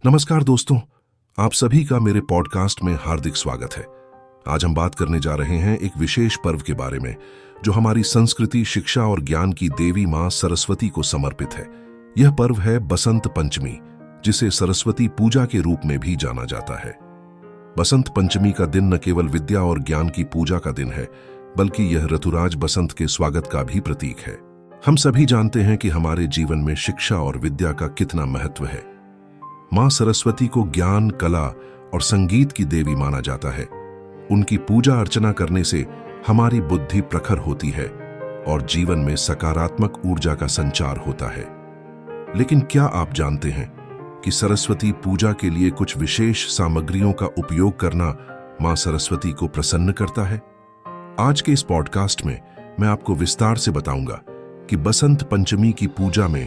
नमस्कार दोस्तों, आप सभी का मेरे पॉडकास्ट में हार्दिक स्वागत है। आज हम बात करने जा रहे हैं एक विशेष पर्व के बारे में जो हमारी संस्कृति, शिक्षा और ज्ञान की देवी मां सरस्वती को समर्पित है। यह पर्व है बसंत पंचमी, जिसे सरस्वती पूजा के रूप में भी जाना जाता है। बसंत पंचमी का दिन न केवल विद्या और ज्ञान की पूजा का दिन है, बल्कि यह ऋतुराज बसंत के स्वागत का भी प्रतीक है। हम सभी जानते हैं कि हमारे जीवन में शिक्षा और विद्या का कितना महत्व है। मां सरस्वती को ज्ञान, कला और संगीत की देवी माना जाता है। उनकी पूजा अर्चना करने से हमारी बुद्धि प्रखर होती है और जीवन में सकारात्मक ऊर्जा का संचार होता है। लेकिन क्या आप जानते हैं कि सरस्वती पूजा के लिए कुछ विशेष सामग्रियों का उपयोग करना मां सरस्वती को प्रसन्न करता है? आज के इस पॉडकास्ट में मैं आपको विस्तार से बताऊंगा कि बसंत पंचमी की पूजा में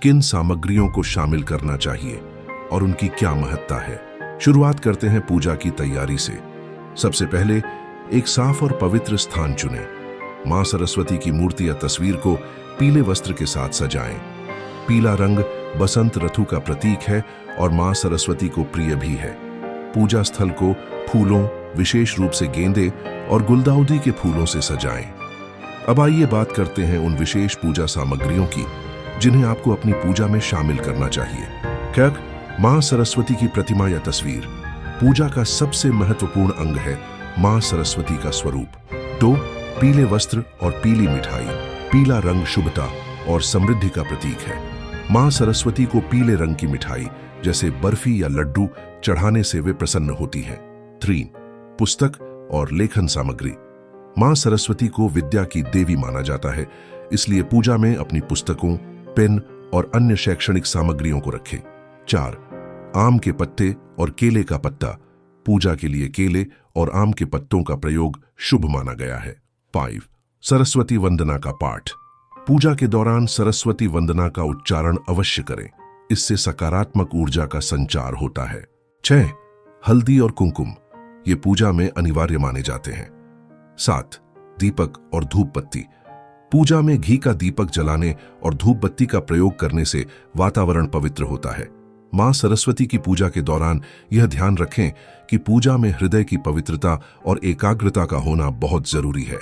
किन सामग्रियों को शामिल करना चाहिए और उनकी क्या महत्ता है। शुरुआत करते हैं पूजा की तैयारी से। सबसे पहले एक साफ और पवित्र स्थान चुनें। मां सरस्वती की मूर्ति या तस्वीर को पीले वस्त्र के साथ सजाएं। पीला रंग बसंत ऋतु का प्रतीक है और मां सरस्वती को प्रिय भी है। पूजा स्थल को फूलों, विशेष रूप से गेंदे और गुलदाउदी के फूलों से सजाएं। अब आइए बात करते हैं उन विशेष पूजा सामग्रियों की जिन्हें आपको अपनी पूजा में शामिल करना चाहिए। मां सरस्वती की प्रतिमा या तस्वीर पूजा का सबसे महत्वपूर्ण अंग है। मां सरस्वती का स्वरूप पीले वस्त्र और पीली मिठाई। पीला रंग शुभता और समृद्धि का प्रतीक है। मां सरस्वती को पीले रंग की मिठाई जैसे बर्फी या लड्डू चढ़ाने से वे प्रसन्न होती हैं। 3. पुस्तक और लेखन सामग्री। मां सरस्वती को विद्या की देवी माना जाता है, इसलिए पूजा में अपनी पुस्तकों, पेन और अन्य शैक्षणिक सामग्रियों को रखें। 4. आम के पत्ते और केले का पत्ता। पूजा के लिए केले और आम के पत्तों का प्रयोग शुभ माना गया है। 5. सरस्वती वंदना का पाठ। पूजा के दौरान सरस्वती वंदना का उच्चारण अवश्य करें, इससे सकारात्मक ऊर्जा का संचार होता है। 6. हल्दी और कुमकुम, ये पूजा में अनिवार्य माने जाते हैं। 7. दीपक और धूप बत्ती। पूजा में घी का दीपक जलाने और धूप बत्ती का प्रयोग करने से वातावरण पवित्र होता है। मां सरस्वती की पूजा के दौरान यह ध्यान रखें कि पूजा में हृदय की पवित्रता और एकाग्रता का होना बहुत जरूरी है।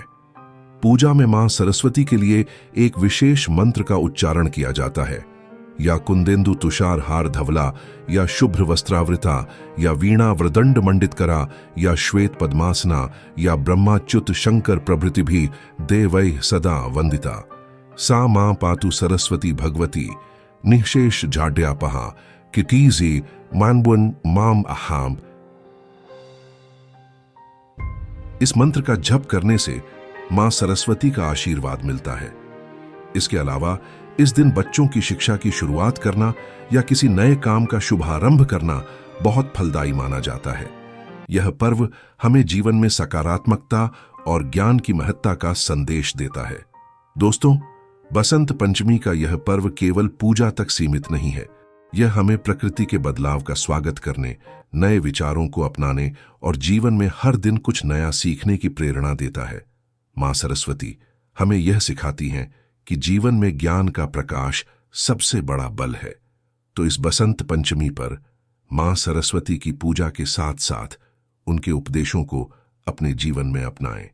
पूजा में मां सरस्वती के लिए एक विशेष मंत्र का उच्चारण किया जाता है, या कुंदेंदु तुषार हार धवला, या शुभ्र वस्त्रावृता, या वीणा वृदंड मंडित करा, या श्वेत पद्मासना, या ब्रह्माच्युत शंकर प्रभृति भी देवैः सदा वंदिता। सा मां पातु सरस्वती भगवती निःशेष झाड्यापहा किटीजी मानबुन माम अहाम। इस मंत्र का जप करने से मां सरस्वती का आशीर्वाद मिलता है। इसके अलावा इस दिन बच्चों की शिक्षा की शुरुआत करना या किसी नए काम का शुभारंभ करना बहुत फलदायी माना जाता है। यह पर्व हमें जीवन में सकारात्मकता और ज्ञान की महत्ता का संदेश देता है। दोस्तों, बसंत पंचमी का यह पर्व केवल पूजा तक सीमित नहीं है। यह हमें प्रकृति के बदलाव का स्वागत करने, नए विचारों को अपनाने और जीवन में हर दिन कुछ नया सीखने की प्रेरणा देता है। मां सरस्वती हमें यह सिखाती हैं कि जीवन में ज्ञान का प्रकाश सबसे बड़ा बल है। तो इस बसंत पंचमी पर मां सरस्वती की पूजा के साथ साथ उनके उपदेशों को अपने जीवन में अपनाएं।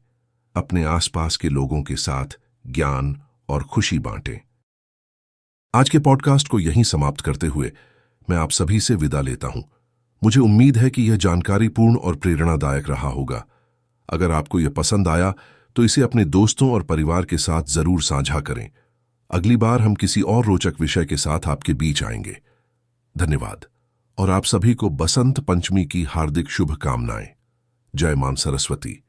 अपने आसपास के लोगों के साथ ज्ञान और खुशी बांटें। आज के पॉडकास्ट को यहीं समाप्त करते हुए मैं आप सभी से विदा लेता हूं। मुझे उम्मीद है कि यह जानकारीपूर्ण और प्रेरणादायक रहा होगा। अगर आपको यह पसंद आया तो इसे अपने दोस्तों और परिवार के साथ जरूर साझा करें। अगली बार हम किसी और रोचक विषय के साथ आपके बीच आएंगे। धन्यवाद और आप सभी को बसंत पंचमी की हार्दिक शुभकामनाएं। जय मां सरस्वती।